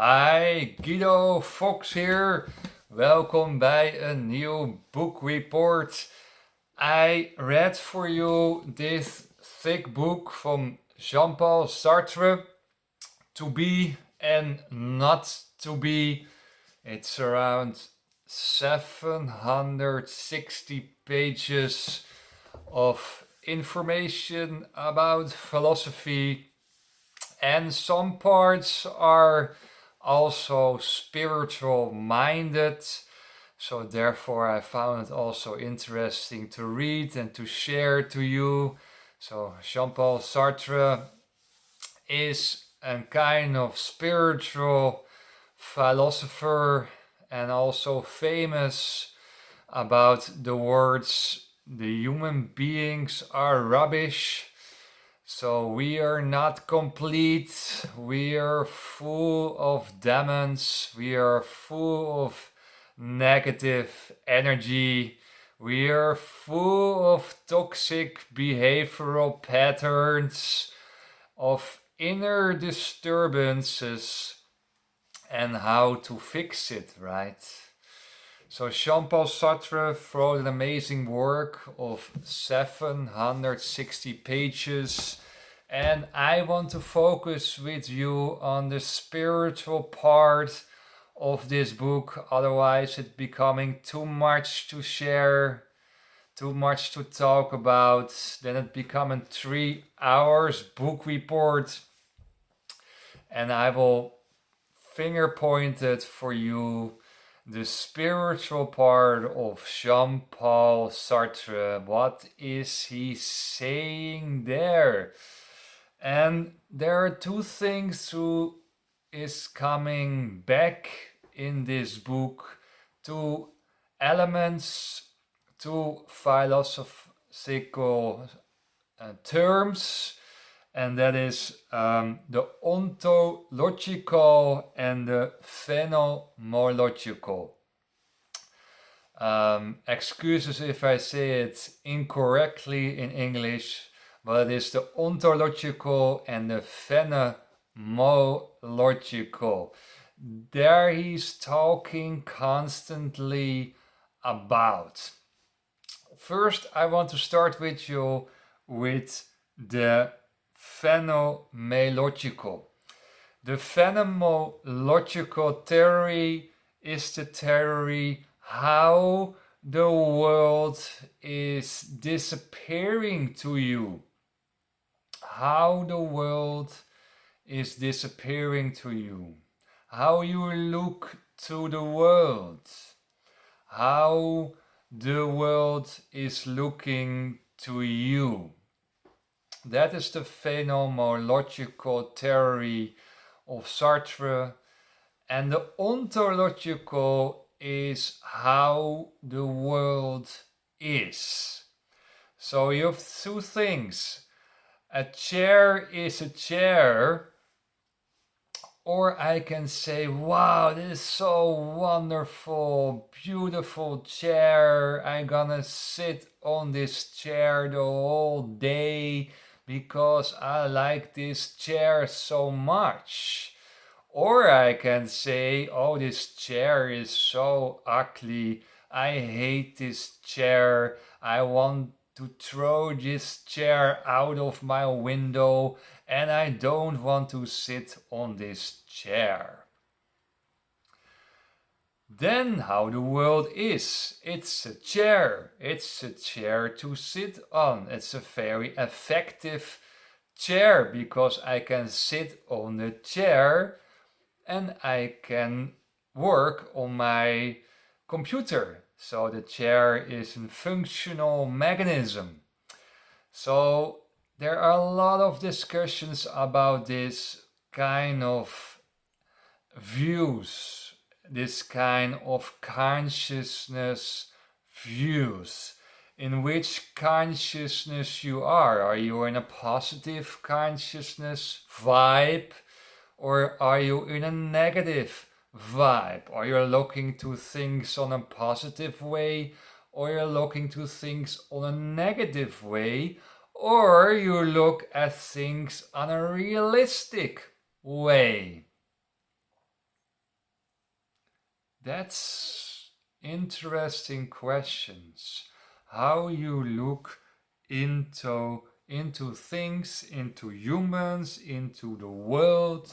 Hi, Guido Fox hier. Welkom bij een nieuw book report. I read for you this thick book from Jean-Paul Sartre, To Be and Not to Be. It's around 760 pages of information about philosophy, and some parts are also spiritual minded. So therefore I found it also interesting to read and to share to you. So Jean-Paul Sartre is a kind of spiritual philosopher and also famous about the words "the human beings are rubbish." So we are not complete, we are full of demons, we are full of negative energy, we are full of toxic behavioral patterns, of inner disturbances, and how to fix it, right? So Jean-Paul Sartre wrote an amazing work of 760 pages, and I want to focus with you on the spiritual part of this book. Otherwise it's becoming too much to share, too much to talk about. Then it becomes a 3 hours book report, and I will finger point it for you the spiritual part of Jean-Paul Sartre. What is he saying there? And there are two things who is coming back in this book, two elements, two philosophical terms, and that is the ontological and the phenomenological. Excuses if I say it incorrectly in English, but it is the ontological and the phenomenological. There he's talking constantly about. First, I want to start with you with the phenomenological. The phenomenological theory is the theory how the world is disappearing to you. How the world is disappearing to you. How you look to the world. How the world is looking to you. That is the phenomenological theory of Sartre, and the ontological is how the world is. So you have two things. A chair is a chair, or I can say, wow, this is so wonderful, beautiful chair. I'm gonna sit on this chair the whole day because I like this chair so much. Or I can say, oh, this chair is so ugly. I hate this chair. I want to throw this chair out of my window and I don't want to sit on this chair. Then how the world is. It's a chair. It's a chair to sit on. It's a very effective chair because I can sit on the chair and I can work on my computer. So the chair is a functional mechanism. So there are a lot of discussions about this kind of views, this kind of consciousness views. In which consciousness you are. Are you in a positive consciousness vibe? Or are you in a negative vibe? Are you looking to things on a positive way? Or you're looking to things on a negative way? Or you look at things on a realistic way? That's interesting questions. How you look into things, into humans, into the world.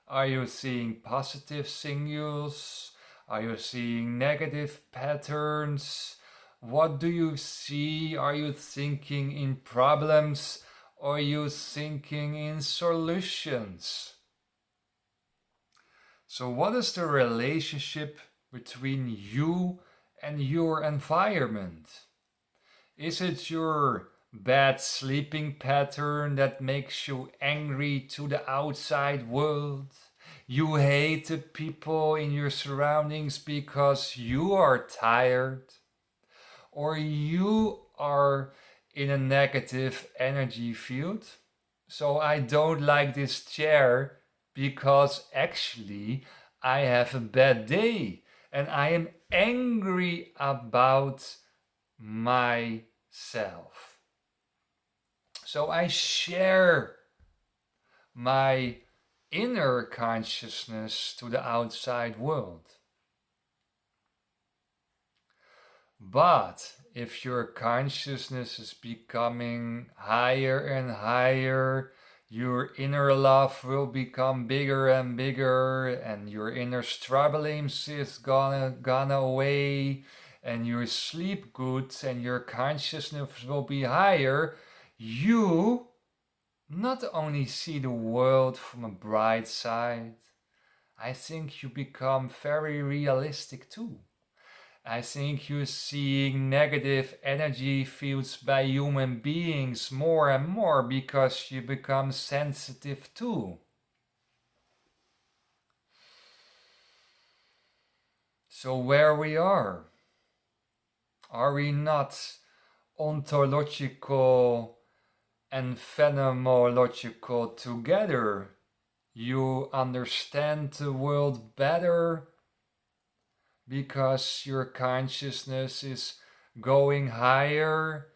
Are you seeing positive signals? Are you seeing negative patterns? What do you see? Are you thinking in problems? Or are you thinking in solutions? So, what is the relationship between you and your environment? Is it your bad sleeping pattern that makes you angry to the outside world? You hate the people in your surroundings because you are tired? Or you are in a negative energy field? So I don't like this chair because actually I have a bad day and I am angry about myself. So I share my inner consciousness to the outside world. But if your consciousness is becoming higher and higher, your inner love will become bigger and bigger, and your inner struggles is gone away, and you sleep good, and your consciousness will be higher. You not only see the world from a bright side, I think you become very realistic too. I think you're seeing negative energy fields by human beings more and more because you become sensitive too. So, where we are we not ontological and phenomenological together? You understand the world better because your consciousness is going higher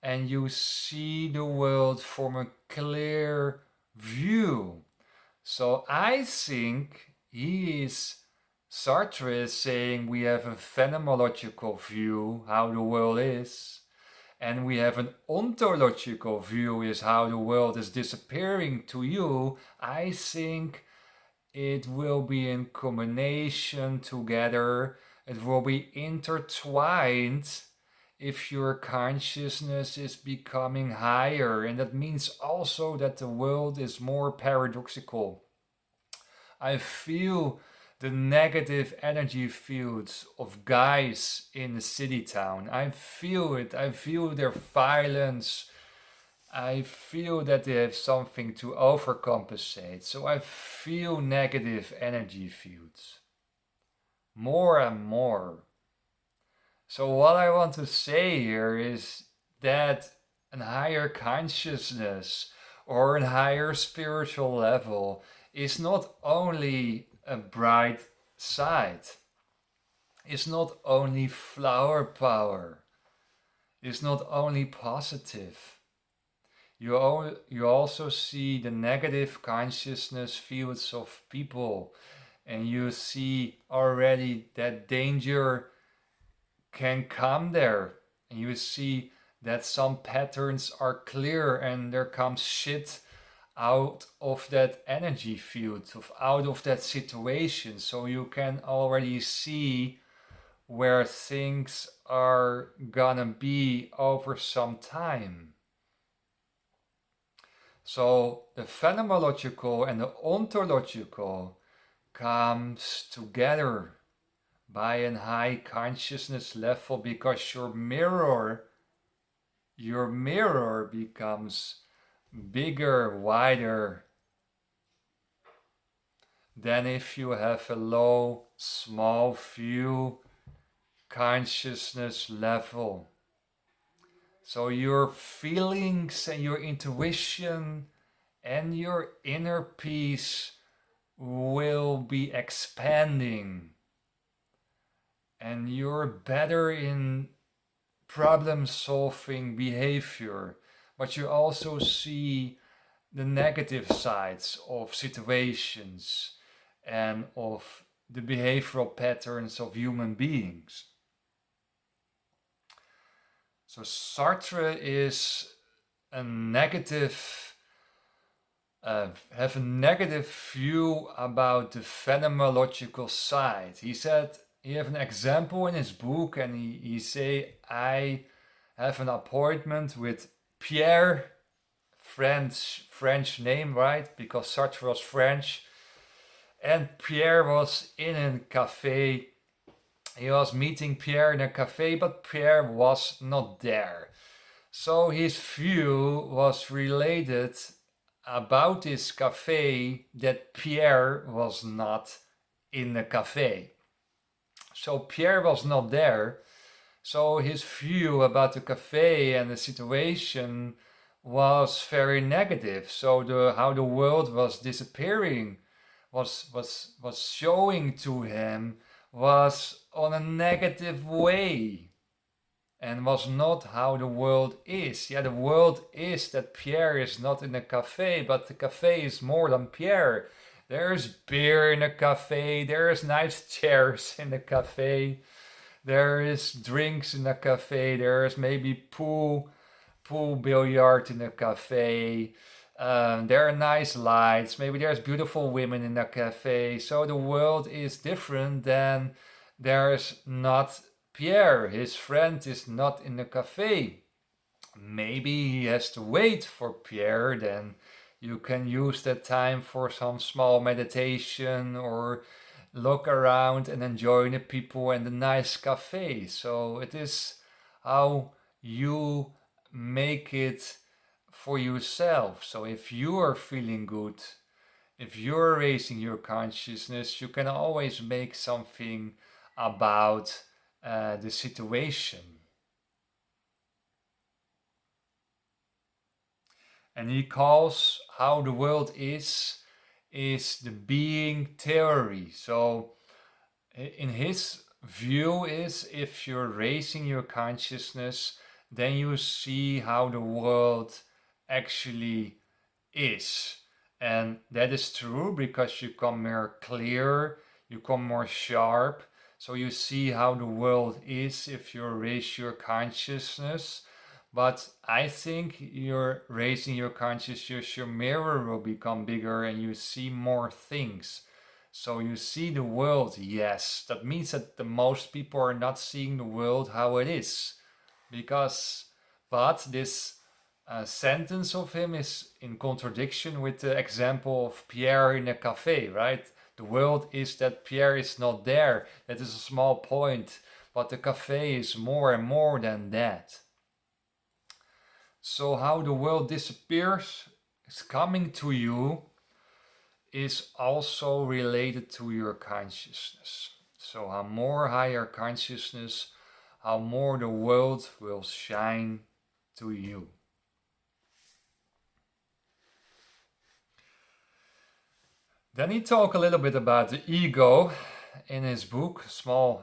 and you see the world from a clear view. So I think Sartre is saying we have a phenomenological view how the world is, and we have an ontological view is how the world is disappearing to you. I think it will be in combination together. It will be intertwined if your consciousness is becoming higher. And that means also that the world is more paradoxical. I feel the negative energy fields of guys in the city town. I feel it. I feel their violence. I feel that they have something to overcompensate. So I feel negative energy fields more and more. So what I want to say here is that a higher consciousness or a higher spiritual level is not only a bright side. It's not only flower power. It's not only positive. You also see the negative consciousness fields of people, and you see already that danger can come there, and you see that some patterns are clear and there comes shit out of that energy field, out of that situation. So you can already see where things are gonna be over some time. So the phenomenological and the ontological comes together by a high consciousness level because your mirror becomes bigger, wider than if you have a low, small view consciousness level. So your feelings and your intuition and your inner peace will be expanding. And you're better in problem solving behavior. But you also see the negative sides of situations and of the behavioral patterns of human beings. So Sartre is a negative, have a negative view about the phenomenological side. He said he have an example in his book, and he say, I have an appointment with Pierre, French name, right? Because Sartre was French, and Pierre was in a cafe. He was meeting Pierre in a cafe, but Pierre was not there. So his view was related about this cafe that Pierre was not in the cafe. So Pierre was not there. So his view about the cafe and the situation was very negative. So how the world was disappearing was showing to him was on a negative way, and was not how the world is. Yeah, the world is that Pierre is not in a cafe, but the cafe is more than Pierre. There's beer in a cafe, there's nice chairs in the cafe, there is drinks in a cafe, there's maybe pool billiard in a cafe. There are nice lights. Maybe there's beautiful women in a cafe. So the world is different than there's not Pierre. His friend is not in the cafe. Maybe he has to wait for Pierre. Then you can use that time for some small meditation or look around and enjoy the people and the nice cafe. So it is how you make it for yourself. So if you are feeling good, if you're raising your consciousness, you can always make something about the situation. And he calls how the world is the being theory. So in his view is, if you're raising your consciousness, then you see how the world actually is. And that is true because you come more clear, you come more sharp. So you see how the world is if you raise your consciousness. But I think you're raising your consciousness, your mirror will become bigger and you see more things. So you see the world, yes. That means that the most people are not seeing the world how it is. But this sentence of him is in contradiction with the example of Pierre in a cafe, right? The world is that Pierre is not there. That is a small point, but the cafe is more and more than that. So how the world disappears is coming to you is also related to your consciousness. So how more higher consciousness, how more the world will shine to you. Then he talks a little bit about the ego in his book, small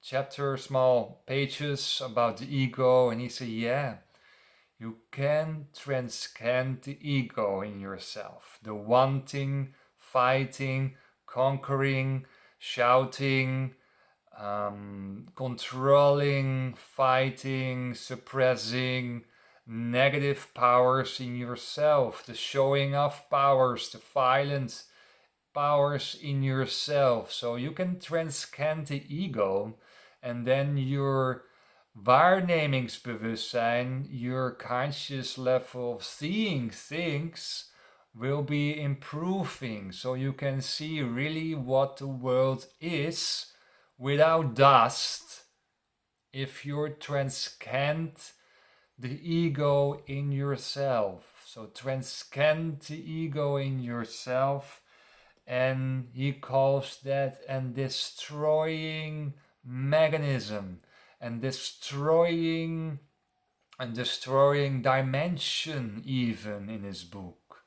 chapter, small pages about the ego, and he said, yeah, you can transcend the ego in yourself, the wanting, fighting, conquering, shouting, controlling, fighting, suppressing, negative powers in yourself, the showing off powers, the violent powers in yourself. So you can transcend the ego, and then your waarnemingsbewustzijn, your conscious level of seeing things, will be improving. So you can see really what the world is without dust if you transcend the ego in yourself. So transcend the ego in yourself, and he calls that a destroying mechanism and destroying dimension, even in his book.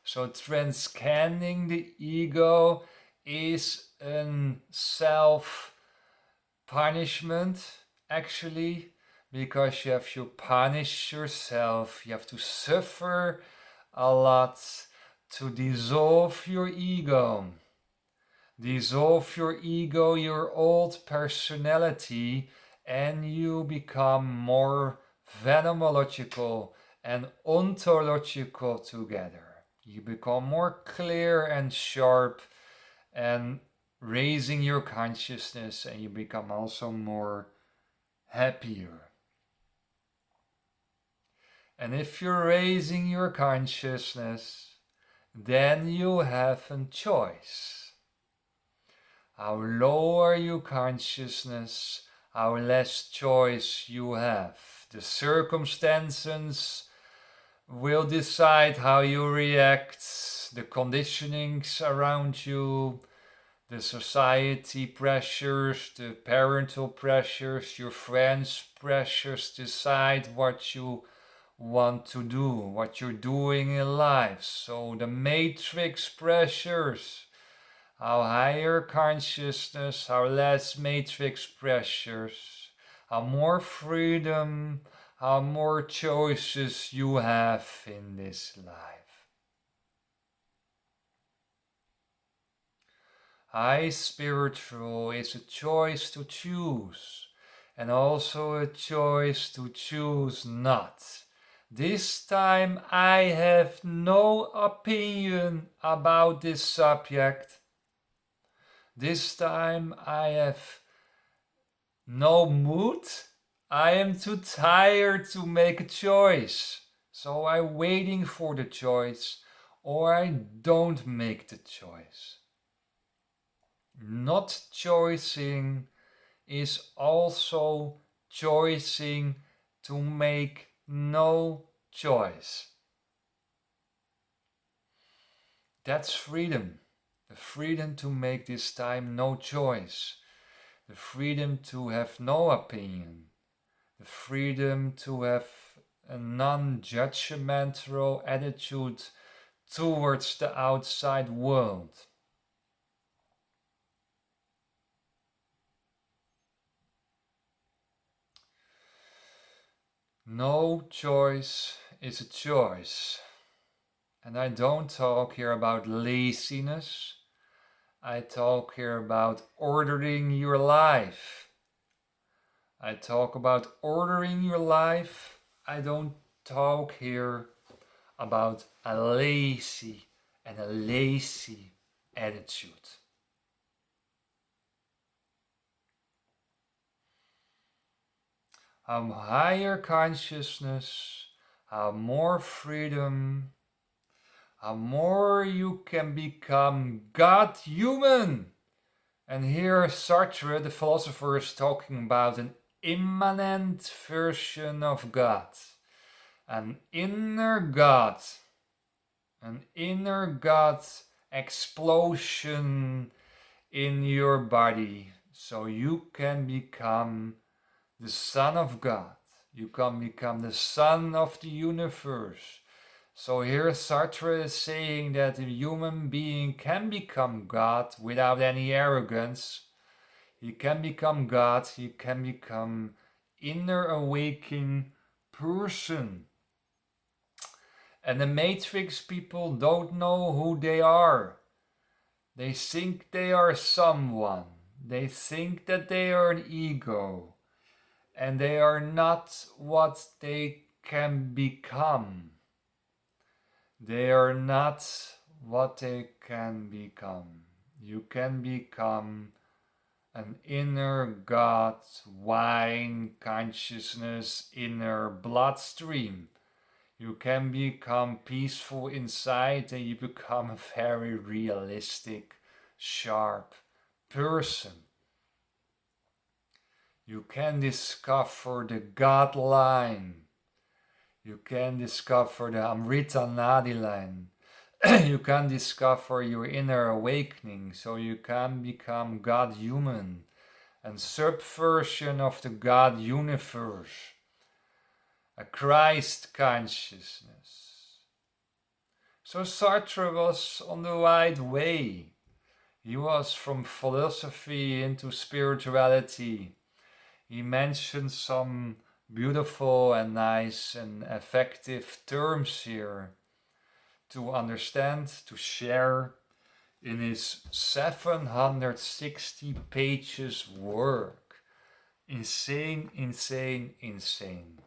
So transcending the ego is a self-punishment, actually, because you have to punish yourself, you have to suffer a lot to dissolve your ego. Dissolve your ego, your old personality, and you become more phenomenological and ontological together. You become more clear and sharp and raising your consciousness, and you become also more happier. And if you're raising your consciousness, then you have a choice. How lower your consciousness, how less choice you have. The circumstances will decide how you react, the conditionings around you, the society pressures, the parental pressures, your friends' pressures decide what you want to do, what you're doing in life. So the matrix pressures, how higher consciousness, how less matrix pressures, how more freedom, how more choices you have in this life. High spiritual is a choice to choose, and also a choice to choose not. This time I have no opinion about this subject. This time I have no mood. I am too tired to make a choice. So I'm waiting for the choice, or I don't make the choice. Not choosing is also choosing to make no choice. That's freedom. The freedom to make this time no choice. The freedom to have no opinion. The freedom to have a non-judgmental attitude towards the outside world. No choice is a choice. And I don't talk here about laziness. I talk here about ordering your life. I talk about ordering your life. I don't talk here about a lazy attitude. How higher consciousness, how more freedom, how more you can become God human. And here Sartre, the philosopher, is talking about an immanent version of God. An inner God explosion in your body. So you can become the Son of God. You can become the Son of the universe. So here Sartre is saying that a human being can become God without any arrogance. He can become God, he can become inner awakening person. And the Matrix people don't know who they are. They think they are someone. They think that they are an ego. And they are not what they can become. They are not what they can become. You can become an inner God, wine, consciousness, inner bloodstream. You can become peaceful inside and you become a very realistic, sharp person. You can discover the God line. You can discover the Amrita Nadi line. You can discover your inner awakening, so you can become God human and subversion of the God universe, a Christ consciousness. So Sartre was on the right way. He was from philosophy into spirituality. He mentioned some beautiful and nice and effective terms here to understand, to share. in his 760 pages work. Insane, insane, insane.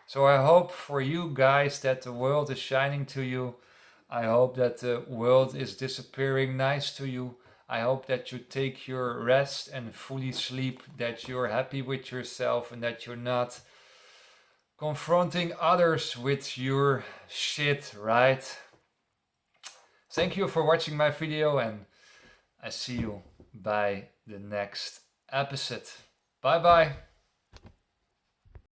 So I hope for you guys that the world is shining to you. I hope that the world is disappearing nice to you. I hope that you take your rest and fully sleep, that you're happy with yourself and that you're not confronting others with your shit, right? Thank you for watching my video, and I see you by the next episode. Bye bye.